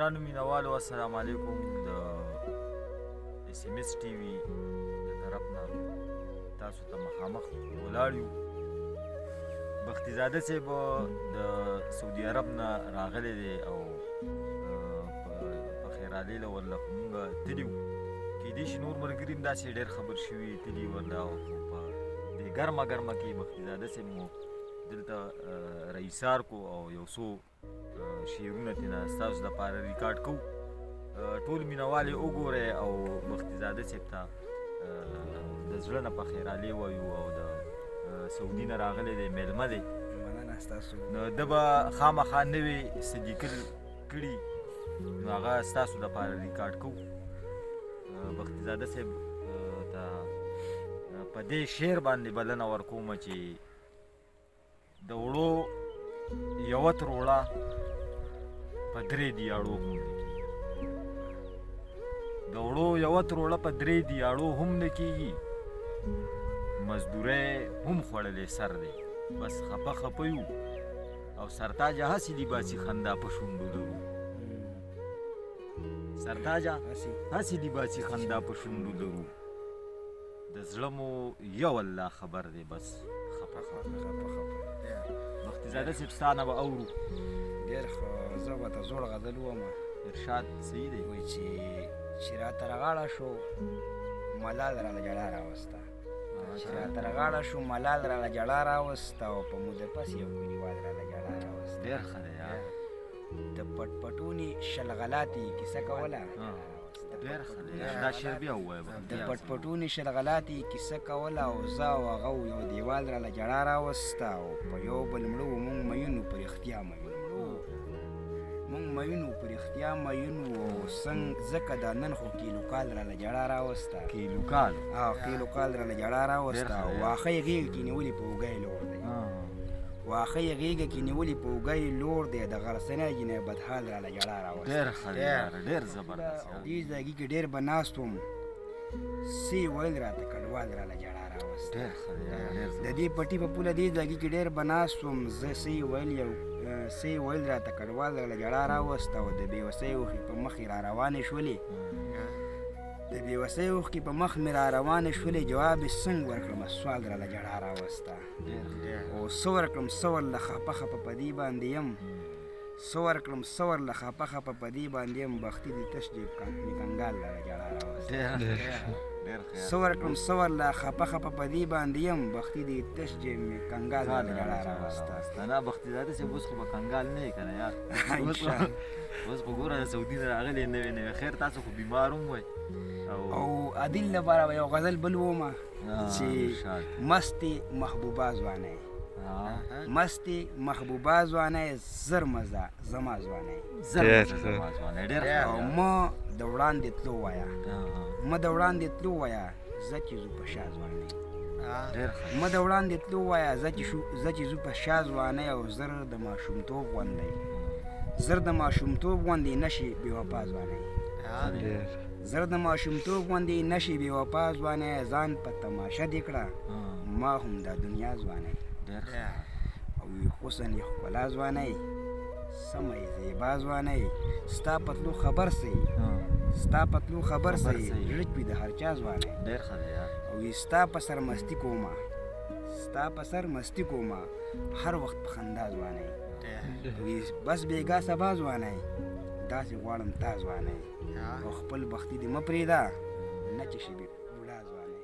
ګرانو مینوالو السلام علیکم. د اس ام اس ټي وي د طرف نه تاسو ته مخامخ ولاړ یو. بختي زاده صاحب د سعودي عرب نه راغلی دی او په خیرالي له ورله خو مونږ تلي وو. کیدای شي نور ملګري هم داسې ډېر خبر شوي تلي ورله او په دې ګرمه کې بختي زاده صاحب مو دلته رئیسار کو او یو څو شعرونه ترېنه ستاسو دپاره ریکارډ کوو. ټول مینهوال یې وګورئ او بختي زاده صاحب ته د زړه نه په خیرالي وایو او د سعودي نه راغلی دی میلمه دی. نو ده به خامخا نوې څه لیکل کړي نو هغه ستاسو دپاره ریکارډ کوو. بختي زاده صاحب ته په دې شعر باندې بلنه ورکومه چې د وړو یوه تروړه په درې دیاړو هم نه کېږي. د وړو یوه تروړه په درې دیاړو هم نه کېږي. مزدورۍ هم خوړلی سر دی بس خپه یو او سرتاجه هسې دي باسي خندا په شونډو لرو. سرتاجه هسې دي باسي خندا په شونډو لرو. د زړه مو یو الله خبر دی بس خپه بختي زاده صاحب ستا نه به اورو. ډېر ښه. زه به ته زوړ غزل وومه. ارشاد صحیح دی. وایي چې راته رغاړه شو ملال راله جړا راوسته. چې راته رغاړه شو ملال راله جړا راوسته او په موده پس یو کلیوال راله جړا راوسته. ډېر ښه دی یار. د پټپټوني شلغلاتي کیسه کوله. ډېر ښه دی دا شعر بیا ووایه. د پټپټوني شلغلاتي کیسه کوله او زه او هغه یو دیوال راله جړا راوسته او په یو بل مړه وو مونږ میون په رښتیا میون مونږ میون په رښتیا میون وو ځکه دا نن خو کیلو کال راله جړا راوسته. کیلو کال راله جړا راوسته. واښه یې غېږه کې نیولې په اوږه یې لوړ دی. واښه یې غېږه کې نیولې په اوږه یې لوړ دی. د غرڅنۍ جینۍ بدحال راله جړا راوسته. ډېر ښه دی یاره ډېر زبردست. دې ځایګي کې ډېر به ناست وم سی ویل راته کډوال راله جړا راوسته. ډېر ښه دی ډېر د دې پټي په پوله دې ځایګي کې ډېر به ناست وم زه سی ویل راته کډوال راله جړا راوسته او د بېوسۍ اوښکې په مخ یې را روانې شولې. د بېوسۍ اوښکې په مخ مې را روانې شولې. جواب یې څنګه ورکړمه سوال راله جړا راوسته. او څه ورکړم څه ورله خپه په دې باندې یم. څه ورکړم څه ورله خپه په دې باندې یم. بختي دې تش جیب مې کنګال راله جړا راوسته. څه ورکړم څه ورله خپه په دې باندې یم. بختي دې تش جیب مې کنګال راله جړا راوسته. نه بختي زاده صاحب اوس خو به کنګال نه یې که نه یار. اوس خو ګوره د سعودي نه راغلی نوې خیر تاسو خو بیمار هم وی. او عدل لپاره به یو غزل بل ومه چې مستې محبوبه ځوانۍ مستې محبوبه ځوانۍ زر مزه زما ځوانۍ. او مه د وړاندې تلو وایه زه چې زو په شا ځوانۍ. مه د وړاندې تلو وایه زه چې زو په شا ځوانۍ. او زر د ماشومتوب غوندې نشي بې وفا ځوانۍ. زر د ماشومتوب غوندې نشي بې وفا ځوانۍ. ځان په تماشه دې کړه ما هم دا دنیا ځوانۍ. او حسن یې ښکلا ځوانۍ سمه یې زیبا ځوانۍ. ستا پتلو خبر سئ زړه وي د هر چا ځوانۍ. او ستا په سر مستی کومه هر وخت په خندا ځوانۍ. بس بېګا سبا ځوانۍ داسې غواړم تا ځوانۍ. او خپل بختي دې مه پرېږده نه چې شي بوډا ځوانۍ.